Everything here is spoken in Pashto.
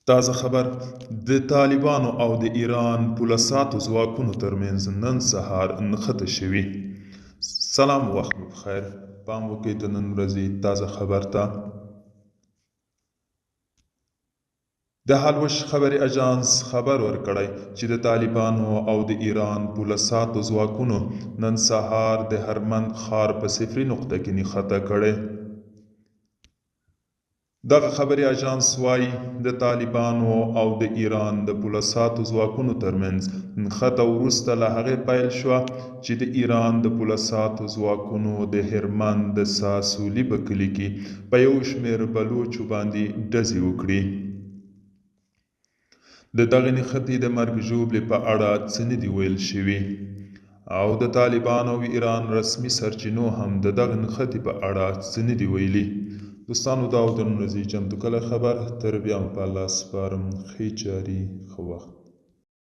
تازه خبر د طالبانو او د ایران پولیسو ځواکونو ترمنځ نن سهار نښته شوې. سلام، وخت مو بخیر. پام وکړئ د نن ورځې تازه خبر ته. د هالوش خبري اژانس خبر ورکړی چې د طالبانو او د ایران پولیسو ځواکونو نن سهار د هرمند ښار په صفري نقطه کې نښته کړې. دغه خبري اژانس وایي د طالبانو او د ایران د پولیسو ځواکونو ترمنځ نښته وروسته له هغې پیل شوه چې د ایران د پولیسو ځواکونو د هرمند د ساسولي په کلي کې په یو شمېر بلوچو باندې ډزې وکړې. د دغې نښتې د مرګ ژوبلې په اړه څه نه دي ویل شوي، او د طالبانو او ایران رسمي سرچینو هم د دغې نښتې په اړه څه نه دي ویلي. دوستانو، دا و د نن ورځې چمتو کلی خبر. تر بیا مو په الله سپارم. ښې چارې، ښه وخت.